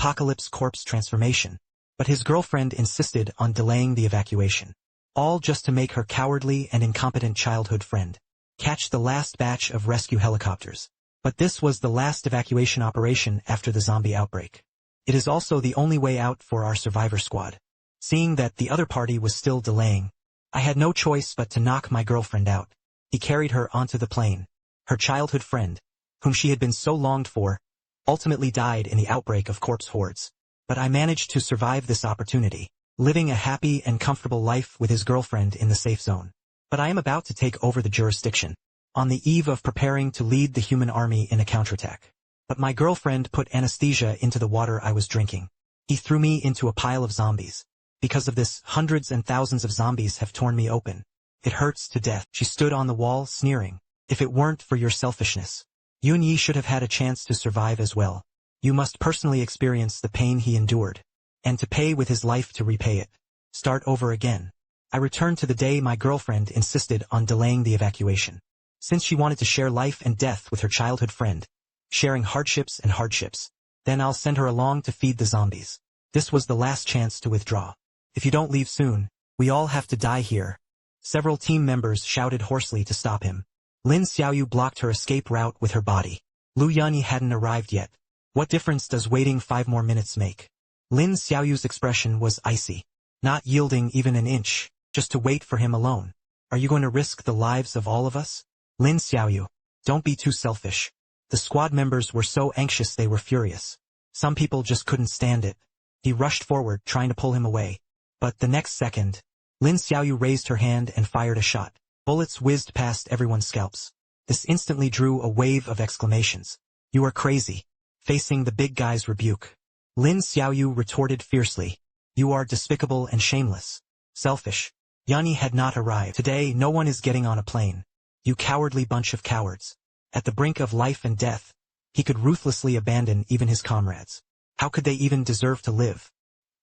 post-apocalypse corpse transformation, but his girlfriend insisted on delaying the evacuation. All just to make her cowardly and incompetent childhood friend catch the last batch of rescue helicopters. But this was the last evacuation operation after the zombie outbreak. It is also the only way out for our survivor squad. Seeing that the other party was still delaying, I had no choice but to knock my girlfriend out. He carried her onto the plane. Her childhood friend, whom she had been so longed for, ultimately died in the outbreak of corpse hordes. But I managed to survive this opportunity, living a happy and comfortable life with his girlfriend in the safe zone. But I am about to take over the jurisdiction, on the eve of preparing to lead the human army in a counterattack. But my girlfriend put anesthesia into the water I was drinking. He threw me into a pile of zombies. Because of this, hundreds and thousands of zombies have torn me open. It hurts to death. She stood on the wall, sneering. If it weren't for your selfishness, Yunye should have had a chance to survive as well. You must personally experience the pain he endured, and to pay with his life to repay it. Start over again. I returned to the day my girlfriend insisted on delaying the evacuation. Since she wanted to share life and death with her childhood friend, sharing hardships and hardships, then I'll send her along to feed the zombies. This was the last chance to withdraw. If you don't leave soon, we all have to die here. Several team members shouted hoarsely to stop him. Lin Xiaoyu blocked her escape route with her body. Lu Yunye hadn't arrived yet. What difference does waiting 5 more minutes make? Lin Xiaoyu's expression was icy, not yielding even an inch, just to wait for him alone. Are you going to risk the lives of all of us? Lin Xiaoyu, don't be too selfish. The squad members were so anxious they were furious. Some people just couldn't stand it. He rushed forward, trying to pull him away. But the next second, Lin Xiaoyu raised her hand and fired a shot. Bullets whizzed past everyone's scalps. This instantly drew a wave of exclamations. You are crazy. Facing the big guy's rebuke, Lin Xiaoyu retorted fiercely. You are despicable and shameless. Selfish. Yunye had not arrived. Today no one is getting on a plane. You cowardly bunch of cowards. At the brink of life and death, he could ruthlessly abandon even his comrades. How could they even deserve to live?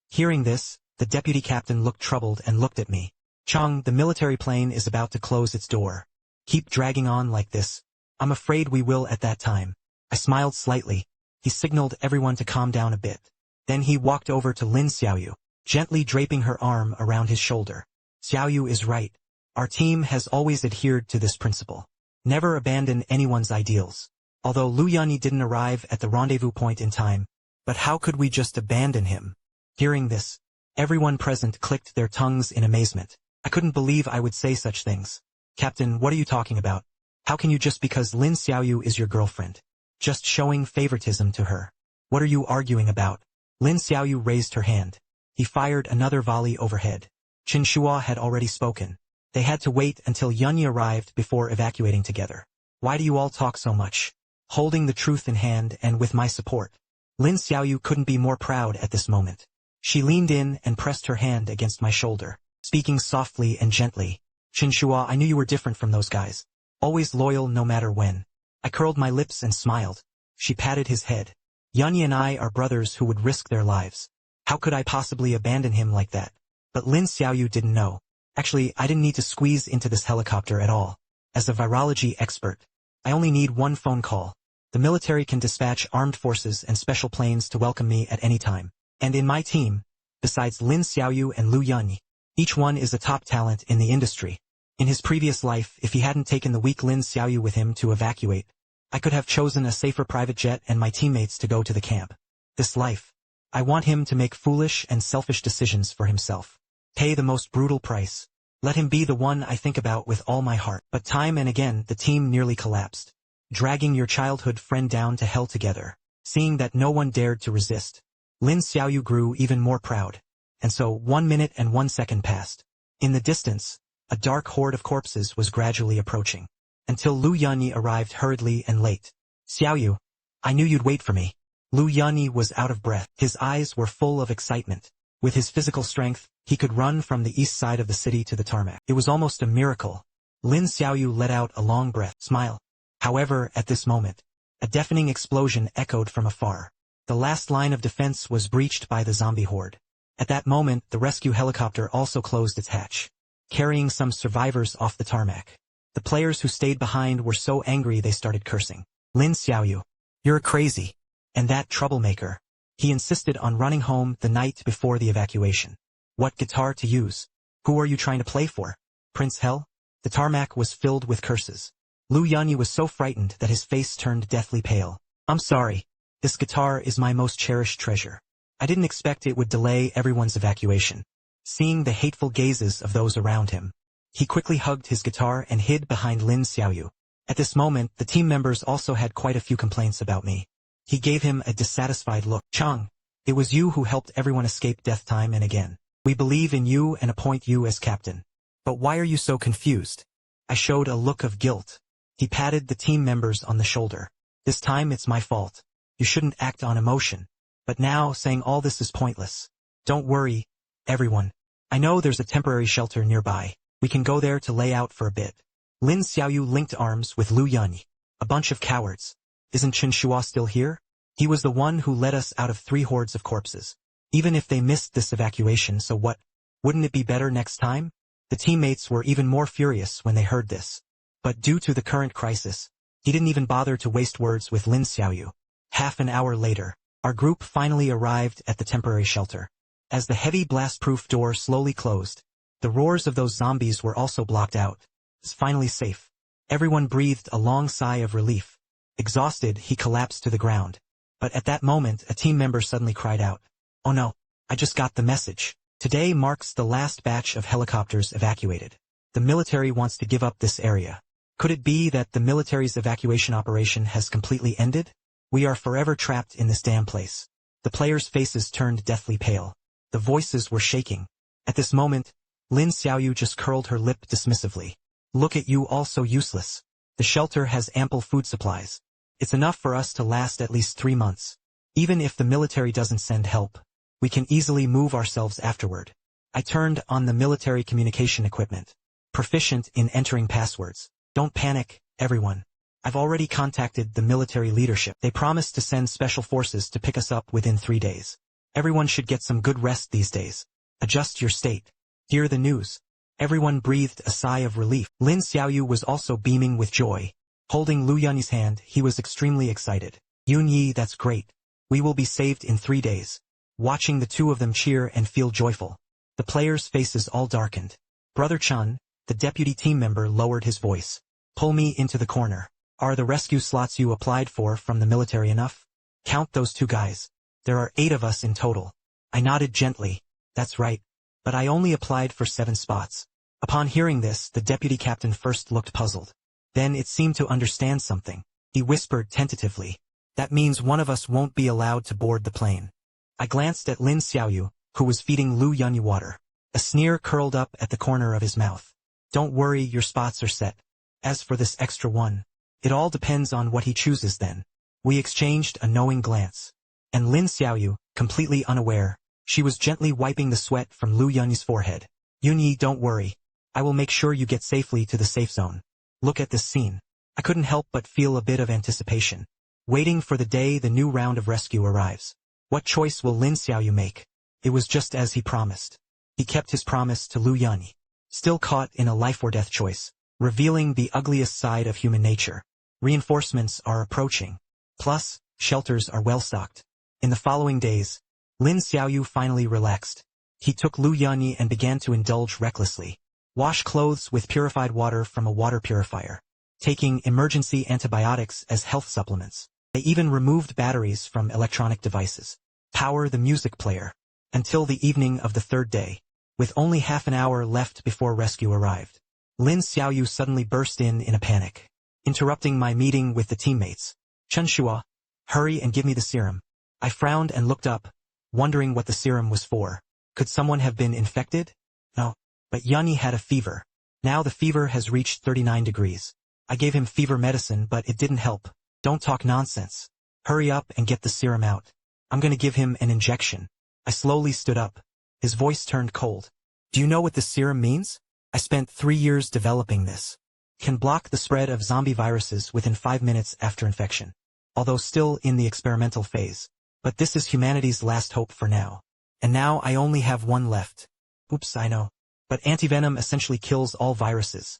Hearing this, the deputy captain looked troubled and looked at me. Chang, the military plane is about to close its door. Keep dragging on like this. I'm afraid we will at that time. I smiled slightly. He signaled everyone to calm down a bit. Then he walked over to Lin Xiaoyu, gently draping her arm around his shoulder. Xiaoyu is right. Our team has always adhered to this principle. Never abandon anyone's ideals. Although Lu Yunye didn't arrive at the rendezvous point in time, but how could we just abandon him? Hearing this, everyone present clicked their tongues in amazement. I couldn't believe I would say such things. Captain, what are you talking about? How can you just because Lin Xiaoyu is your girlfriend? Just showing favoritism to her. What are you arguing about? Lin Xiaoyu raised her hand. He fired another volley overhead. Chen Shuo had already spoken. They had to wait until Yunye arrived before evacuating together. Why do you all talk so much? Holding the truth in hand and with my support. Lin Xiaoyu couldn't be more proud at this moment. She leaned in and pressed her hand against my shoulder, speaking softly and gently. Chen Shuo, I knew you were different from those guys. Always loyal no matter when. I curled my lips and smiled. She patted his head. Yunye and I are brothers who would risk their lives. How could I possibly abandon him like that? But Lin Xiaoyu didn't know. Actually, I didn't need to squeeze into this helicopter at all. As a virology expert, I only need one phone call. The military can dispatch armed forces and special planes to welcome me at any time. And in my team, besides Lin Xiaoyu and Lu Yunye, each one is a top talent in the industry. In his previous life, if he hadn't taken the weak Lin Xiaoyu with him to evacuate, I could have chosen a safer private jet and my teammates to go to the camp. This life, I want him to make foolish and selfish decisions for himself. Pay the most brutal price. Let him be the one I think about with all my heart. But time and again the team nearly collapsed. Dragging your childhood friend down to hell together. Seeing that no one dared to resist, Lin Xiaoyu grew even more proud. And so 1 minute and 1 second passed. In the distance, a dark horde of corpses was gradually approaching. Until Lu Yunye arrived hurriedly and late. Xiaoyu, I knew you'd wait for me. Lu Yunye was out of breath. His eyes were full of excitement. With his physical strength, he could run from the east side of the city to the tarmac. It was almost a miracle. Lin Xiaoyu let out a long breath. Smile. However, at this moment, a deafening explosion echoed from afar. The last line of defense was breached by the zombie horde. At that moment, the rescue helicopter also closed its hatch, carrying some survivors off the tarmac. The players who stayed behind were so angry they started cursing. Lin Xiaoyu, you're crazy. And that troublemaker. He insisted on running home the night before the evacuation. What guitar to use? Who are you trying to play for? Prince Hell? The tarmac was filled with curses. Lu Yunye was so frightened that his face turned deathly pale. I'm sorry. This guitar is my most cherished treasure. I didn't expect it would delay everyone's evacuation. Seeing the hateful gazes of those around him, he quickly hugged his guitar and hid behind Lin Xiaoyu. At this moment, the team members also had quite a few complaints about me. He gave him a dissatisfied look. Chang, it was you who helped everyone escape death time and again. We believe in you and appoint you as captain. But why are you so confused? I showed a look of guilt. He patted the team members on the shoulder. This time it's my fault. You shouldn't act on emotion. But now saying all this is pointless. Don't worry, everyone. I know there's a temporary shelter nearby. We can go there to lay out for a bit. Lin Xiaoyu linked arms with Lu Yunye. A bunch of cowards. Isn't Chen Shuo still here? He was the one who led us out of 3 hordes of corpses. Even if they missed this evacuation, so what? Wouldn't it be better next time? The teammates were even more furious when they heard this. But due to the current crisis, he didn't even bother to waste words with Lin Xiaoyu. Half an hour later, our group finally arrived at the temporary shelter. As the heavy blast-proof door slowly closed, the roars of those zombies were also blocked out. It's finally safe. Everyone breathed a long sigh of relief. Exhausted, he collapsed to the ground. But at that moment, a team member suddenly cried out, "Oh no, I just got the message. Today marks the last batch of helicopters evacuated. The military wants to give up this area. Could it be that the military's evacuation operation has completely ended? We are forever trapped in this damn place." The players' faces turned deathly pale. The voices were shaking. At this moment, Lin Xiaoyu just curled her lip dismissively. "Look at you, all so useless. The shelter has ample food supplies. It's enough for us to last at least 3 months. Even if the military doesn't send help, we can easily move ourselves afterward." I turned on the military communication equipment. Proficient in entering passwords. Don't panic, everyone. I've already contacted the military leadership. They promised to send special forces to pick us up within 3 days. Everyone should get some good rest these days. Adjust your state. Hear the news. Everyone breathed a sigh of relief. Lin Xiaoyu was also beaming with joy. Holding Lu Yunye's hand, he was extremely excited. "Yunye, that's great. We will be saved in 3 days." Watching the two of them cheer and feel joyful, the players' faces all darkened. Brother Chen, the deputy team member, lowered his voice. "Pull me into the corner. Are the rescue slots you applied for from the military enough? Count those 2 guys. There are 8 of us in total." I nodded gently. "That's right. But I only applied for 7 spots." Upon hearing this, the deputy captain first looked puzzled. Then it seemed to understand something. He whispered tentatively, "That means one of us won't be allowed to board the plane." I glanced at Lin Xiaoyu, who was feeding Lu Yunye water. A sneer curled up at the corner of his mouth. "Don't worry, your spots are set. As for this extra one, it all depends on what he chooses then." We exchanged a knowing glance. And Lin Xiaoyu, completely unaware, she was gently wiping the sweat from Lu Yunye's forehead. "Yunye, don't worry. I will make sure you get safely to the safe zone." Look at this scene. I couldn't help but feel a bit of anticipation, waiting for the day the new round of rescue arrives. What choice will Lin Xiaoyu make? It was just as he promised. He kept his promise to Lu Yunye. Still caught in a life-or-death choice, revealing the ugliest side of human nature. Reinforcements are approaching. Plus, shelters are well-stocked. In the following days, Lin Xiaoyu finally relaxed. He took Lu Yunye and began to indulge recklessly. Wash clothes with purified water from a water purifier. Taking emergency antibiotics as health supplements. They even removed batteries from electronic devices. Power the music player. Until the evening of the 3rd day. With only half an hour left before rescue arrived, Lin Xiaoyu suddenly burst in a panic, interrupting my meeting with the teammates. "Chen Shuo, hurry and give me the serum." I frowned and looked up, wondering what the serum was for. Could someone have been infected? No. But Yunye had a fever. Now the fever has reached 39 degrees. I gave him fever medicine, but it didn't help. "Don't talk nonsense. Hurry up and get the serum out. I'm going to give him an injection." I slowly stood up. His voice turned cold. "Do you know what the serum means? I spent 3 years developing this. Can block the spread of zombie viruses within 5 minutes after infection. Although still in the experimental phase. But this is humanity's last hope for now. And now I only have one left." Oops, I know. But antivenom essentially kills all viruses.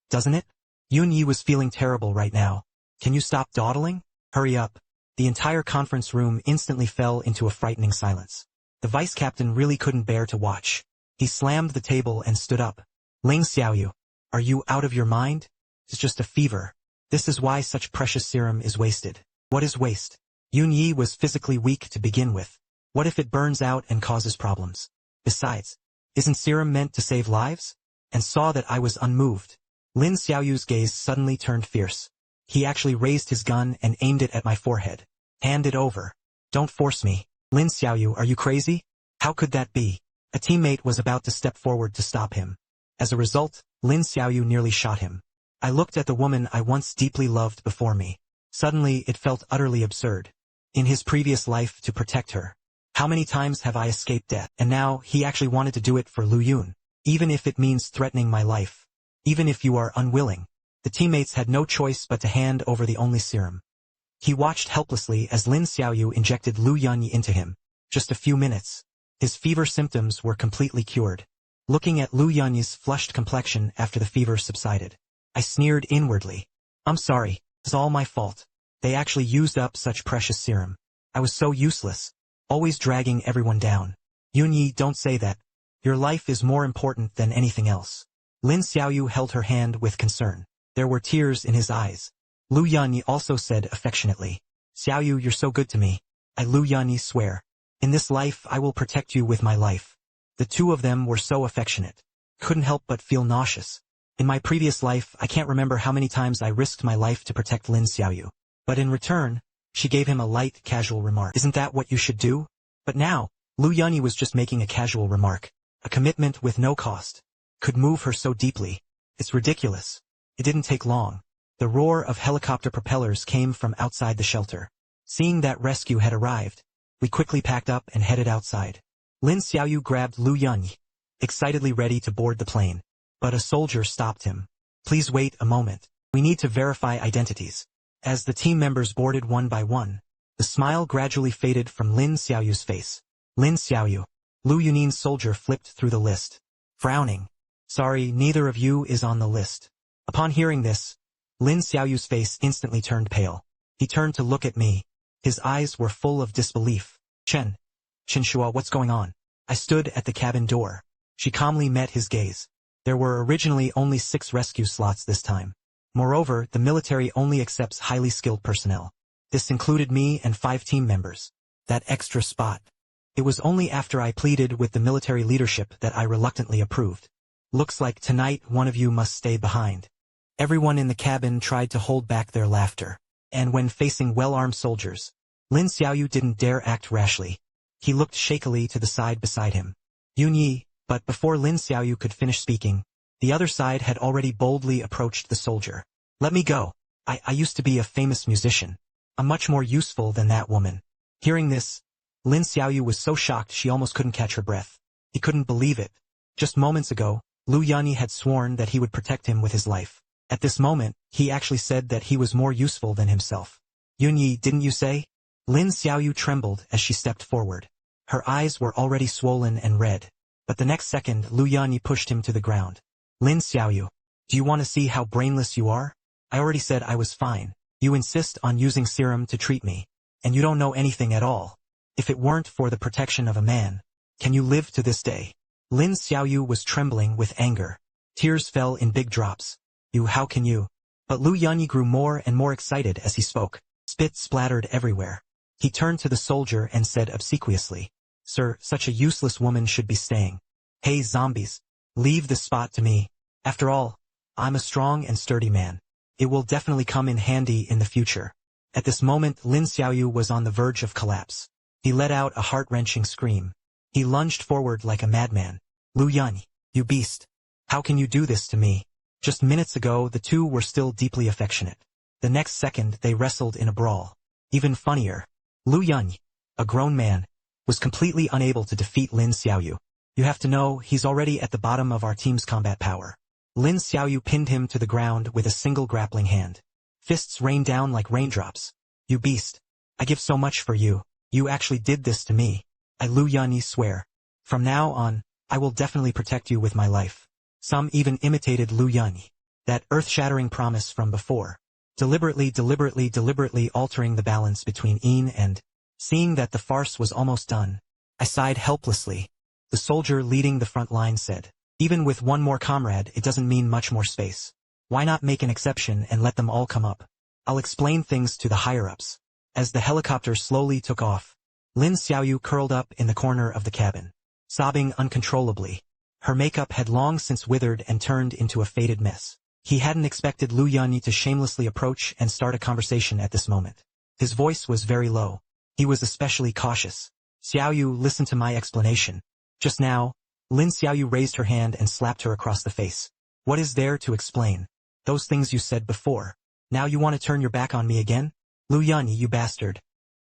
Doesn't it? Yunye was feeling terrible right now. "Can you stop dawdling? Hurry up. The entire conference room instantly fell into a frightening silence. The vice captain really couldn't bear to watch. He slammed the table and stood up. Lin Xiaoyu, are you out of your mind? It's just a fever. This is why such precious serum is wasted. What is waste? Yunye was physically weak to begin with. What if it burns out and causes problems? Besides, isn't serum meant to save lives? And saw that I was unmoved. Lin Xiaoyu's gaze suddenly turned fierce. He actually raised his gun and aimed it at my forehead. Hand it over. Don't force me. Lin Xiaoyu, are you crazy? How could that be? A teammate was about to step forward to stop him. As a result, Lin Xiaoyu nearly shot him. I looked at the woman I once deeply loved before me. Suddenly it felt utterly absurd. In his previous life to protect her. How many times have I escaped death? And now he actually wanted to do it for Lu Yunye. Even if it means threatening my life. Even if you are unwilling. The teammates had no choice but to hand over the only serum. He watched helplessly as Lin Xiaoyu injected Lu Yunye into him. Just a few minutes. His fever symptoms were completely cured. Looking at Lu Yunye's flushed complexion after the fever subsided, I sneered inwardly. I'm sorry, it's all my fault. They actually used up such precious serum. I was so useless. Always dragging everyone down. Yunye, don't say that. Your life is more important than anything else. Lin Xiaoyu held her hand with concern. There were tears in his eyes. Lu Yunye also said affectionately, Xiaoyu, you're so good to me. I Lu Yunye swear. In this life I will protect you with my life. The two of them were so affectionate. Couldn't help but feel nauseous. In my previous life I can't remember how many times I risked my life to protect Lin Xiaoyu. But in return, she gave him a light, casual remark. Isn't that what you should do? But now, Lu Yunye was just making a casual remark. A commitment with no cost. Could move her so deeply. It's ridiculous. It didn't take long. The roar of helicopter propellers came from outside the shelter. Seeing that rescue had arrived, we quickly packed up and headed outside. Lin Xiaoyu grabbed Lu Yunye, excitedly ready to board the plane. But a soldier stopped him. Please wait a moment. We need to verify identities. As the team members boarded one by one, the smile gradually faded from Lin Xiaoyu's face. Lin Xiaoyu. Lu Yunye's soldier flipped through the list. Frowning. Sorry, neither of you is on the list. Upon hearing this, Lin Xiaoyu's face instantly turned pale. He turned to look at me. His eyes were full of disbelief. Chen Shuo, what's going on? I stood at the cabin door. She calmly met his gaze. There were originally only 6 rescue slots this time. Moreover, the military only accepts highly skilled personnel. This included me and 5 team members. That extra spot. It was only after I pleaded with the military leadership that I reluctantly approved. Looks like tonight one of you must stay behind. Everyone in the cabin tried to hold back their laughter. And when facing well-armed soldiers, Lin Xiaoyu didn't dare act rashly. He looked shakily to the side beside him. Yunye, but before Lin Xiaoyu could finish speaking, the other side had already boldly approached the soldier. Let me go. I used to be a famous musician. I'm much more useful than that woman. Hearing this, Lin Xiaoyu was so shocked she almost couldn't catch her breath. He couldn't believe it. Just moments ago, Lu Yunye had sworn that he would protect him with his life. At this moment, he actually said that he was more useful than himself. Yunye, didn't you say? Lin Xiaoyu trembled as she stepped forward. Her eyes were already swollen and red. But the next second, Lu Yunye pushed him to the ground. Lin Xiaoyu, do you want to see how brainless you are? I already said I was fine. You insist on using serum to treat me. And you don't know anything at all. If it weren't for the protection of a man, can you live to this day? Lin Xiaoyu was trembling with anger. Tears fell in big drops. How can you? But Lu Yunye grew more and more excited as he spoke. Spit splattered everywhere. He turned to the soldier and said obsequiously, Sir, such a useless woman should be staying. Hey zombies, leave this spot to me. After all, I'm a strong and sturdy man. It will definitely come in handy in the future. At this moment, Lin Xiaoyu was on the verge of collapse. He let out a heart-wrenching scream. He lunged forward like a madman. Lu Yunye, you beast. How can you do this to me? Just minutes ago, the two were still deeply affectionate. The next second, they wrestled in a brawl. Even funnier, Lu Yunye, a grown man, was completely unable to defeat Lin Xiaoyu. You have to know, he's already at the bottom of our team's combat power. Lin Xiaoyu pinned him to the ground with a single grappling hand. Fists rained down like raindrops. You beast. I give so much for you. You actually did this to me. I Lu Yunye swear. From now on, I will definitely protect you with my life. Some even imitated Lu Yunye. That earth-shattering promise from before. deliberately altering the balance between yin and. Seeing that the farce was almost done, I sighed helplessly. The soldier leading the front line said, "Even with one more comrade, it doesn't mean much more space. Why not make an exception and let them all come up? I'll explain things to the higher-ups." As the helicopter slowly took off, Lin Xiaoyu curled up in the corner of the cabin, sobbing uncontrollably. Her makeup had long since withered and turned into a faded mess. He hadn't expected Lu Yunye to shamelessly approach and start a conversation at this moment. His voice was very low. He was especially cautious. "Xiaoyu, listen to my explanation." Just now, Lin Xiaoyu raised her hand and slapped her across the face. "What is there to explain? Those things you said before. Now you want to turn your back on me again? Lu Yunye, you bastard.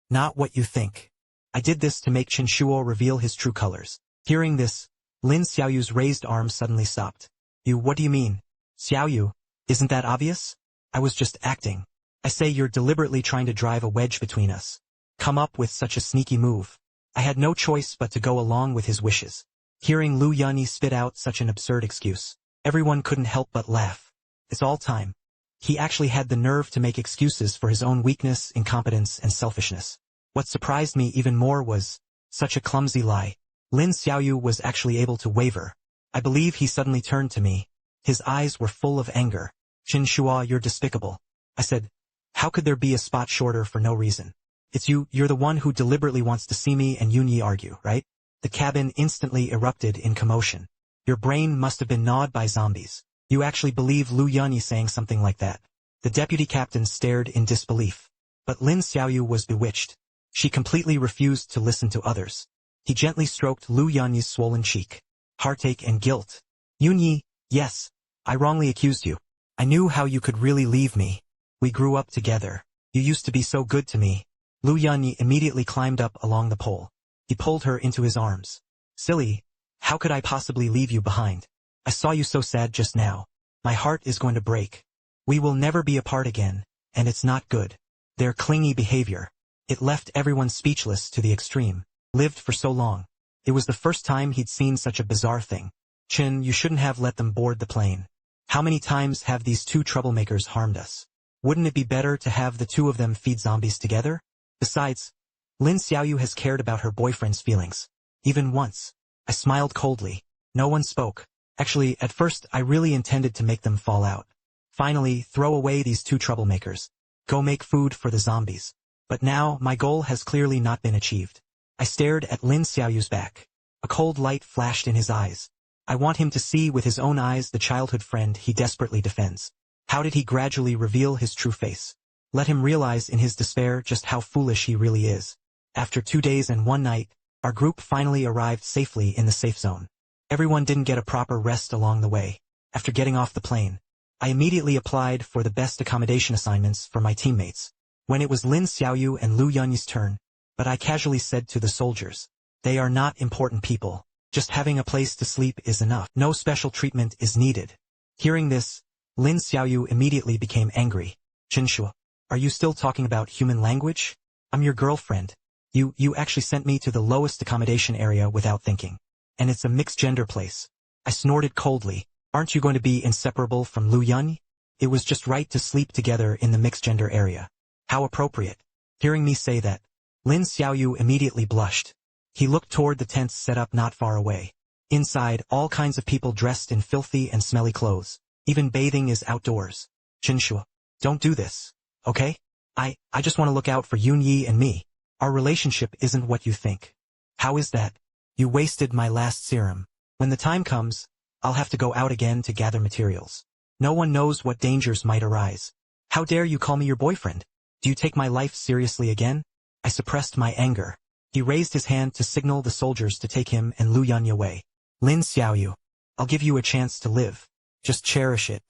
Not what you think. I did this to make Chen Shuo reveal his true colors." Hearing this, Lin Xiaoyu's raised arm suddenly stopped. What do you mean? Xiaoyu, isn't that obvious? I was just acting. I say you're deliberately trying to drive a wedge between us. Come up with such a sneaky move. I had no choice but to go along with his wishes. Hearing Lu Yunye spit out such an absurd excuse, everyone couldn't help but laugh. It's all time. He actually had the nerve to make excuses for his own weakness, incompetence, and selfishness. What surprised me even more was such a clumsy lie. Lin Xiaoyu was actually able to waver. I believe he suddenly turned to me. His eyes were full of anger. "Chen Shuo, you're despicable." I said, "How could there be a spot shorter for no reason? It's you're the one who deliberately wants to see me and Yunye argue, right?" The cabin instantly erupted in commotion. "Your brain must have been gnawed by zombies. You actually believe Lu Yunye saying something like that?" The deputy captain stared in disbelief. But Lin Xiaoyu was bewitched. She completely refused to listen to others. He gently stroked Lu Yunye's swollen cheek. "Heartache and guilt. Yunye, yes, I wrongly accused you. I knew how you could really leave me. We grew up together. You used to be so good to me." Lu Yunye immediately climbed up along the pole. He pulled her into his arms. "Silly, how could I possibly leave you behind? I saw you so sad just now. My heart is going to break. We will never be apart again, and it's not good." Their clingy behavior. It left everyone speechless to the extreme. Lived for so long. It was the first time he'd seen such a bizarre thing. "Chen, you shouldn't have let them board the plane. How many times have these two troublemakers harmed us? Wouldn't it be better to have the two of them feed zombies together? Besides, Lin Xiaoyu has cared about her boyfriend's feelings. Even once." I smiled coldly. No one spoke. Actually, at first I really intended to make them fall out. Finally, throw away these two troublemakers. Go make food for the zombies. But now, my goal has clearly not been achieved. I stared at Lin Xiaoyu's back. A cold light flashed in his eyes. I want him to see with his own eyes the childhood friend he desperately defends. How did he gradually reveal his true face? Let him realize in his despair just how foolish he really is. After 2 days and 1 night, our group finally arrived safely in the safe zone. Everyone didn't get a proper rest along the way. After getting off the plane, I immediately applied for the best accommodation assignments for my teammates. When it was Lin Xiaoyu and Lu Yunye's turn, but I casually said to the soldiers, "They are not important people. Just having a place to sleep is enough. No special treatment is needed." Hearing this, Lin Xiaoyu immediately became angry. "Chen Shuo, are you still talking about human language? I'm your girlfriend. You actually sent me to the lowest accommodation area without thinking. And it's a mixed-gender place." I snorted coldly. "Aren't you going to be inseparable from Lu Yunye? It was just right to sleep together in the mixed-gender area. How appropriate." Hearing me say that, Lin Xiaoyu immediately blushed. He looked toward the tents set up not far away. Inside, all kinds of people dressed in filthy and smelly clothes. Even bathing is outdoors. "Chen Shuo, don't do this, okay? I just want to look out for Yunye and me. Our relationship isn't what you think." "How is that? You wasted my last serum. When the time comes, I'll have to go out again to gather materials. No one knows what dangers might arise. How dare you call me your boyfriend? Do you take my life seriously again?" I suppressed my anger. He raised his hand to signal the soldiers to take him and Lu Yunye away. "Lin Xiaoyu, I'll give you a chance to live. Just cherish it.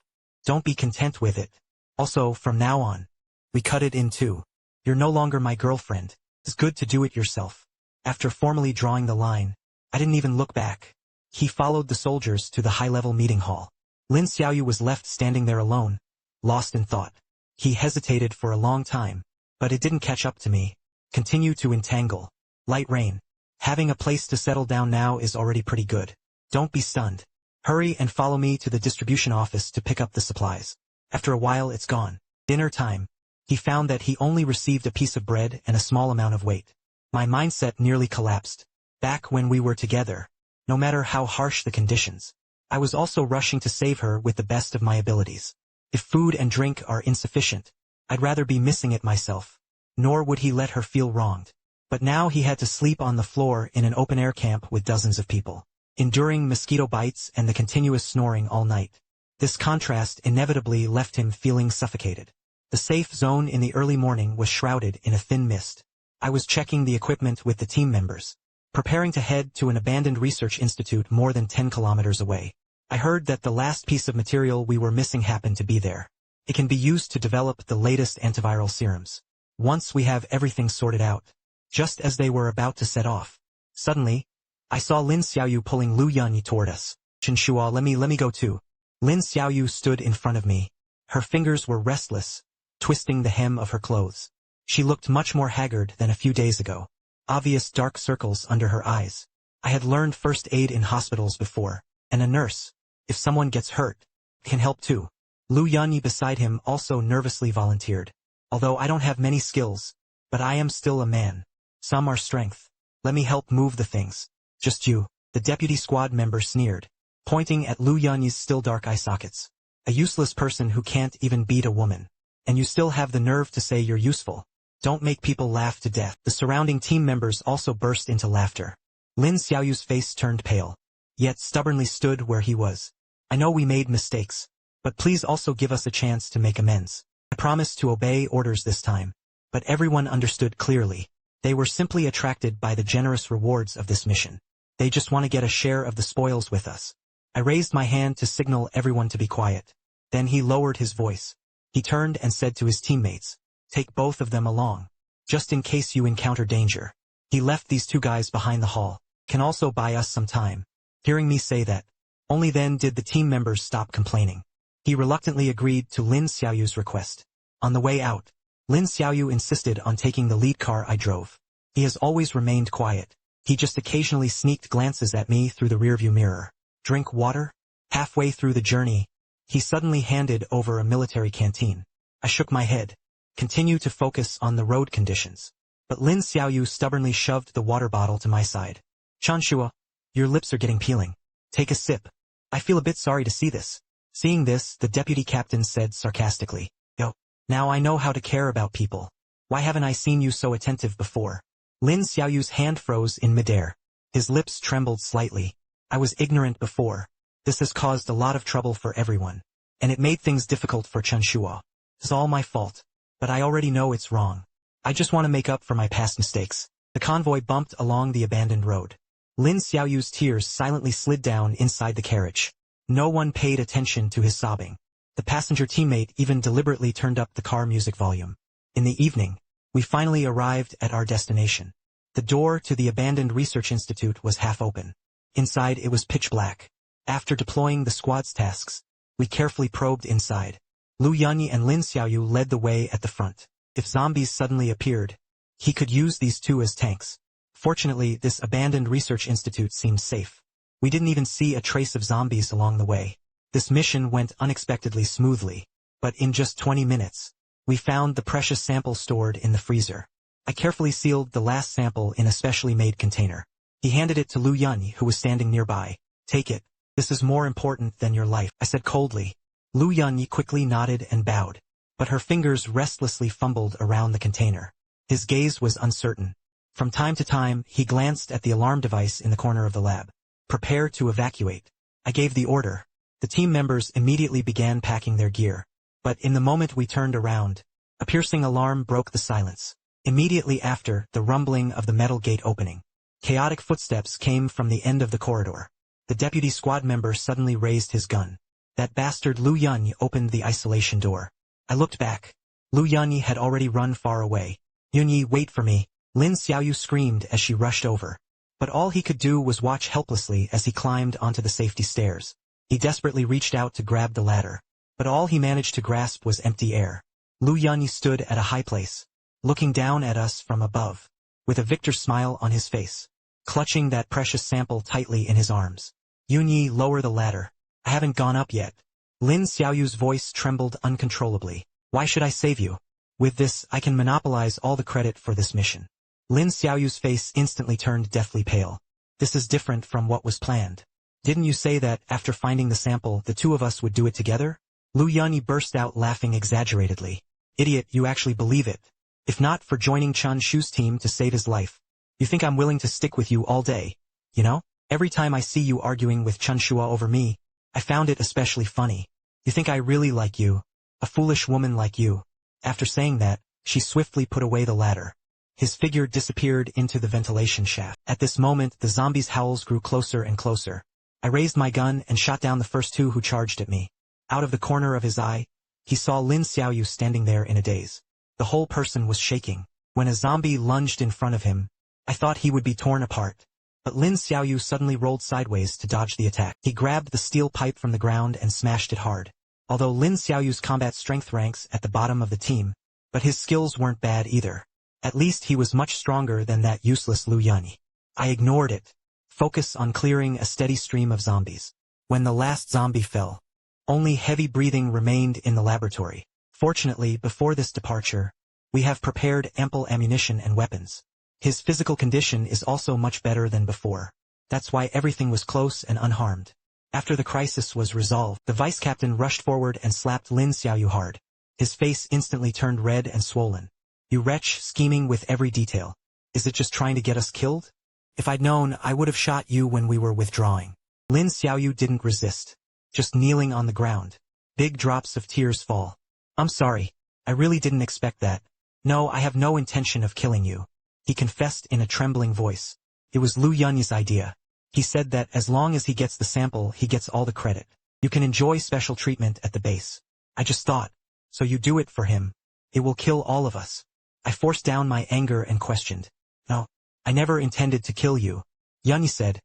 Don't be content with it. Also, from now on, we cut it in two. You're no longer my girlfriend. It's good to do it yourself." After formally drawing the line, I didn't even look back. He followed the soldiers to the high-level meeting hall. Lin Xiaoyu was left standing there alone, lost in thought. He hesitated for a long time, but it didn't catch up to me. Continue to entangle. Light rain. Having a place to settle down now is already pretty good. Don't be stunned. Hurry and follow me to the distribution office to pick up the supplies. After a while it's gone. Dinner time. He found that he only received a piece of bread and a small amount of weight. My mindset nearly collapsed. Back when we were together, no matter how harsh the conditions, I was also rushing to save her with the best of my abilities. If food and drink are insufficient, I'd rather be missing it myself. Nor would he let her feel wronged. But now he had to sleep on the floor in an open-air camp with dozens of people, enduring mosquito bites and the continuous snoring all night. This contrast inevitably left him feeling suffocated. The safe zone in the early morning was shrouded in a thin mist. I was checking the equipment with the team members, preparing to head to an abandoned research institute more than 10 kilometers away. I heard that the last piece of material we were missing happened to be there. It can be used to develop the latest antiviral serums. Once we have everything sorted out. Just as they were about to set off, suddenly, I saw Lin Xiaoyu pulling Lu Yunye toward us. Chen Shuo, let me go too. Lin Xiaoyu stood in front of me. Her fingers were restless, twisting the hem of her clothes. She looked much more haggard than a few days ago. Obvious dark circles under her eyes. I had learned first aid in hospitals before, and a nurse, if someone gets hurt, can help too. Lu Yunye beside him also nervously volunteered. Although I don't have many skills, but I am still a man. Some are strength. Let me help move the things. Just you. The deputy squad member sneered, pointing at Lu Yunye's still dark eye sockets. A useless person who can't even beat a woman. And you still have the nerve to say you're useful. Don't make people laugh to death. The surrounding team members also burst into laughter. Lin Xiaoyu's face turned pale, yet stubbornly stood where he was. I know we made mistakes, but please also give us a chance to make amends. I promise to obey orders this time. But everyone understood clearly. They were simply attracted by the generous rewards of this mission. They just want to get a share of the spoils with us. I raised my hand to signal everyone to be quiet. Then he lowered his voice. He turned and said to his teammates, "Take both of them along, just in case you encounter danger." He left these two guys behind the hall. Can also buy us some time. Hearing me say that, only then did the team members stop complaining. He reluctantly agreed to Lin Xiaoyu's request. On the way out, Lin Xiaoyu insisted on taking the lead car I drove. He has always remained quiet. He just occasionally sneaked glances at me through the rearview mirror. Drink water? Halfway through the journey, he suddenly handed over a military canteen. I shook my head. Continue to focus on the road conditions. But Lin Xiaoyu stubbornly shoved the water bottle to my side. Chen Shuo, your lips are getting peeling. Take a sip. I feel a bit sorry to see this. Seeing this, the deputy captain said sarcastically, "Yo, now I know how to care about people. Why haven't I seen you so attentive before?" Lin Xiaoyu's hand froze in midair. His lips trembled slightly. I was ignorant before. This has caused a lot of trouble for everyone. And it made things difficult for Chen Shuo. It's all my fault. But I already know it's wrong. I just want to make up for my past mistakes. The convoy bumped along the abandoned road. Lin Xiaoyu's tears silently slid down inside the carriage. No one paid attention to his sobbing. The passenger teammate even deliberately turned up the car music volume. In the evening, we finally arrived at our destination. The door to the abandoned research institute was half open. Inside it was pitch black. After deploying the squad's tasks, we carefully probed inside. Lu Yunye and Lin Xiaoyu led the way at the front. If zombies suddenly appeared, he could use these two as tanks. Fortunately, this abandoned research institute seemed safe. We didn't even see a trace of zombies along the way. This mission went unexpectedly smoothly. But in just 20 minutes, we found the precious sample stored in the freezer. I carefully sealed the last sample in a specially made container. He handed it to Lu Yunye, who was standing nearby. "Take it. This is more important than your life," I said coldly. Lu Yunye quickly nodded and bowed, but her fingers restlessly fumbled around the container. His gaze was uncertain. From time to time, he glanced at the alarm device in the corner of the lab. "Prepare to evacuate." I gave the order. The team members immediately began packing their gear. But in the moment we turned around, a piercing alarm broke the silence. Immediately after, the rumbling of the metal gate opening. Chaotic footsteps came from the end of the corridor. The deputy squad member suddenly raised his gun. That bastard Lu Yunye opened the isolation door. I looked back. Lu Yunye had already run far away. "Yunye, wait for me!" Lin Xiaoyu screamed as she rushed over. But all he could do was watch helplessly as he climbed onto the safety stairs. He desperately reached out to grab the ladder. But all he managed to grasp was empty air. Lu Yunye stood at a high place, looking down at us from above, with a victor's smile on his face, clutching that precious sample tightly in his arms. "Yunye, lower the ladder. I haven't gone up yet." Lin Xiaoyu's voice trembled uncontrollably. Why should I save you? With this, I can monopolize all the credit for this mission. Lin Xiaoyu's face instantly turned deathly pale. This is different from what was planned. Didn't you say that, after finding the sample, the two of us would do it together? Lu Yunye burst out laughing exaggeratedly. Idiot, you actually believe it. If not for joining Chen Shuo's team to save his life, you think I'm willing to stick with you all day? You know? Every time I see you arguing with Chen Shuo over me, I found it especially funny. You think I really like you? A foolish woman like you. After saying that, she swiftly put away the ladder. His figure disappeared into the ventilation shaft. At this moment, the zombies' howls grew closer and closer. I raised my gun and shot down the first two who charged at me. Out of the corner of his eye, he saw Lin Xiaoyu standing there in a daze. The whole person was shaking. When a zombie lunged in front of him, I thought he would be torn apart. But Lin Xiaoyu suddenly rolled sideways to dodge the attack. He grabbed the steel pipe from the ground and smashed it hard. Although Lin Xiaoyu's combat strength ranks at the bottom of the team, but his skills weren't bad either. At least he was much stronger than that useless Lu Yunye. I ignored it. Focus on clearing a steady stream of zombies. When the last zombie fell, only heavy breathing remained in the laboratory. Fortunately, before this departure, we have prepared ample ammunition and weapons. His physical condition is also much better than before. That's why everything was close and unharmed. After the crisis was resolved, the vice captain rushed forward and slapped Lin Xiaoyu hard. His face instantly turned red and swollen. You wretch, scheming with every detail. Is it just trying to get us killed? If I'd known, I would have shot you when we were withdrawing. Lin Xiaoyu didn't resist. Just kneeling on the ground. Big drops of tears fall. I'm sorry. I really didn't expect that. No, I have no intention of killing you. He confessed in a trembling voice. It was Lu Yunye's idea. He said that as long as he gets the sample, he gets all the credit. You can enjoy special treatment at the base. I just thought. So you do it for him. It will kill all of us. I forced down my anger and questioned. No, I never intended to kill you. Yunye said.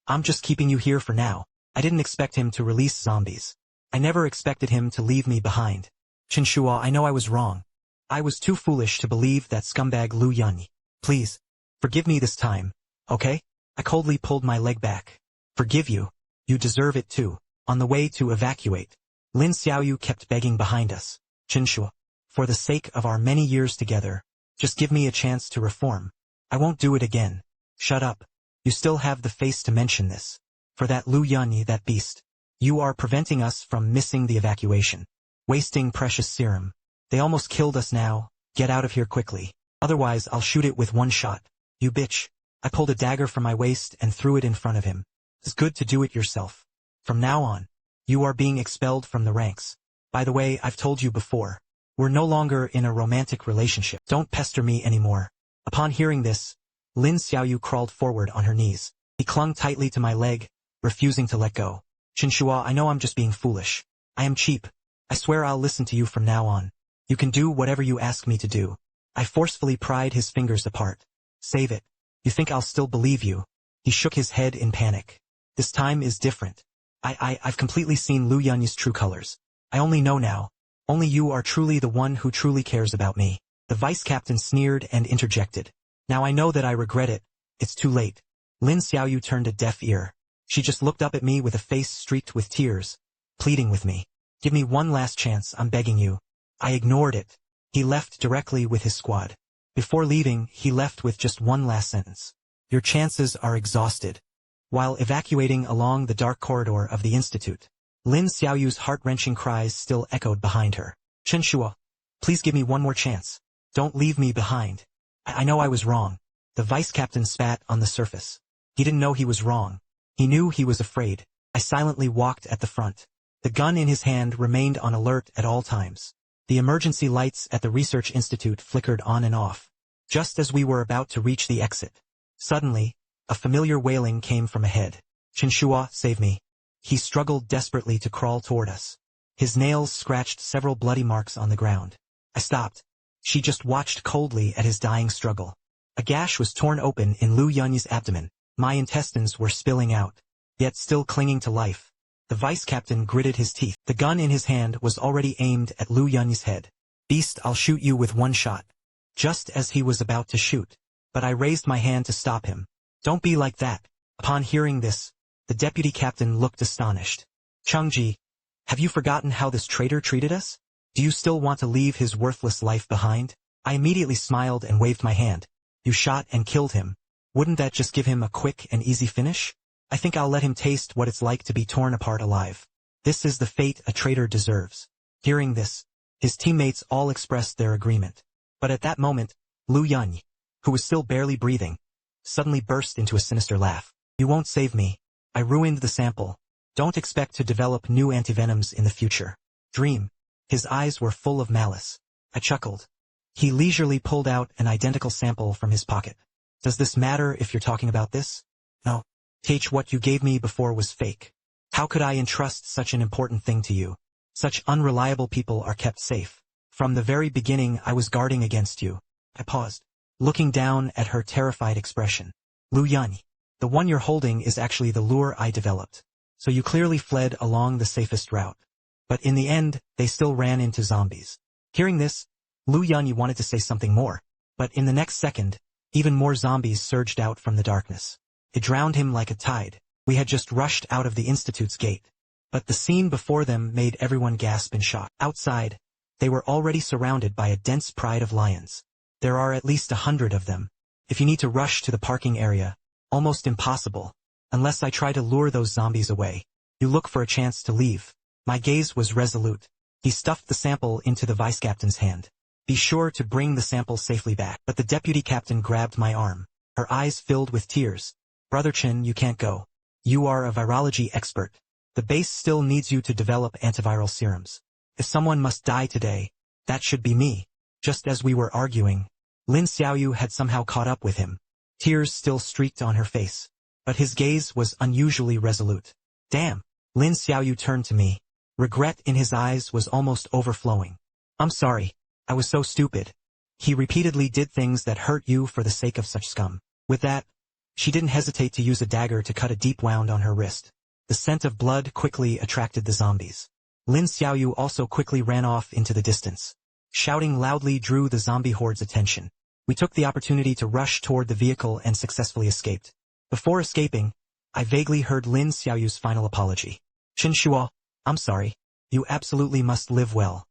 I'm just keeping you here for now. I didn't expect him to release zombies. I never expected him to leave me behind. Chen Shuo, I know I was wrong. I was too foolish to believe that scumbag Lu Yunye. Please, forgive me this time, okay? I coldly pulled my leg back. Forgive you. You deserve it too. On the way to evacuate, Lin Xiaoyu kept begging behind us. Chen Shuo, for the sake of our many years together, just give me a chance to reform. I won't do it again. Shut up. You still have the face to mention this. For that Lu Yunye, that beast. You are preventing us from missing the evacuation. Wasting precious serum. They almost killed us now. Get out of here quickly. Otherwise I'll shoot it with one shot. You bitch. I pulled a dagger from my waist and threw it in front of him. It's good to do it yourself. From now on, you are being expelled from the ranks. By the way, I've told you before. We're no longer in a romantic relationship. Don't pester me anymore. Upon hearing this, Lin Xiaoyu crawled forward on her knees. He clung tightly to my leg, refusing to let go. Chen Shuo, I know I'm just being foolish. I am cheap. I swear I'll listen to you from now on. You can do whatever you ask me to do. I forcefully pried his fingers apart. Save it. You think I'll still believe you? He shook his head in panic. This time is different. I've completely seen Lu Yunye's true colors. I only know now. Only you are truly the one who truly cares about me. The vice captain sneered and interjected. Now I know that I regret it. It's too late. Lin Xiaoyu turned a deaf ear. She just looked up at me with a face streaked with tears, pleading with me. Give me one last chance, I'm begging you. I ignored it. He left directly with his squad. Before leaving, he left with just one last sentence. Your chances are exhausted. While evacuating along the dark corridor of the institute, Lin Xiaoyu's heart-wrenching cries still echoed behind her. Chen Shuo, please give me one more chance. Don't leave me behind. I know I was wrong. The vice captain spat on the surface. He didn't know he was wrong. He knew he was afraid. I silently walked at the front. The gun in his hand remained on alert at all times. The emergency lights at the research institute flickered on and off. Just as we were about to reach the exit, suddenly, a familiar wailing came from ahead. Chen Shuo, save me. He struggled desperately to crawl toward us. His nails scratched several bloody marks on the ground. I stopped. She just watched coldly at his dying struggle. A gash was torn open in Lu Yunye's abdomen. My intestines were spilling out, yet still clinging to life. The vice captain gritted his teeth. The gun in his hand was already aimed at Lu Yunye's head. Beast, I'll shoot you with one shot. Just as he was about to shoot. But I raised my hand to stop him. Don't be like that. Upon hearing this, the deputy captain looked astonished. Changji, have you forgotten how this traitor treated us? Do you still want to leave his worthless life behind? I immediately smiled and waved my hand. You shot and killed him. Wouldn't that just give him a quick and easy finish? I think I'll let him taste what it's like to be torn apart alive. This is the fate a traitor deserves. Hearing this, his teammates all expressed their agreement. But at that moment, Lu Yunye, who was still barely breathing, suddenly burst into a sinister laugh. You won't save me. I ruined the sample. Don't expect to develop new antivenoms in the future. Dream. His eyes were full of malice. I chuckled. He leisurely pulled out an identical sample from his pocket. Does this matter if you're talking about this? No. Take what you gave me before was fake. How could I entrust such an important thing to you? Such unreliable people are kept safe. From the very beginning I was guarding against you. I paused, looking down at her terrified expression. Lu Yunye, the one you're holding is actually the lure I developed. So you clearly fled along the safest route. But in the end, they still ran into zombies. Hearing this, Lu Yunye wanted to say something more. But in the next second, even more zombies surged out from the darkness. It drowned him like a tide. We had just rushed out of the Institute's gate. But the scene before them made everyone gasp in shock. Outside, they were already surrounded by a dense pride of lions. There are at least 100 of them. If you need to rush to the parking area, almost impossible. Unless I try to lure those zombies away. You look for a chance to leave. My gaze was resolute. He stuffed the sample into the vice captain's hand. Be sure to bring the sample safely back. But the deputy captain grabbed my arm. Her eyes filled with tears. Brother Chen, you can't go. You are a virology expert. The base still needs you to develop antiviral serums. If someone must die today, that should be me. Just as we were arguing, Lin Xiaoyu had somehow caught up with him. Tears still streaked on her face. But his gaze was unusually resolute. Damn! Lin Xiaoyu turned to me. Regret in his eyes was almost overflowing. I'm sorry. I was so stupid. He repeatedly did things that hurt you for the sake of such scum. With that, she didn't hesitate to use a dagger to cut a deep wound on her wrist. The scent of blood quickly attracted the zombies. Lin Xiaoyu also quickly ran off into the distance. Shouting loudly drew the zombie horde's attention. We took the opportunity to rush toward the vehicle and successfully escaped. Before escaping, I vaguely heard Lin Xiaoyu's final apology. Chen Shuo, I'm sorry. You absolutely must live well.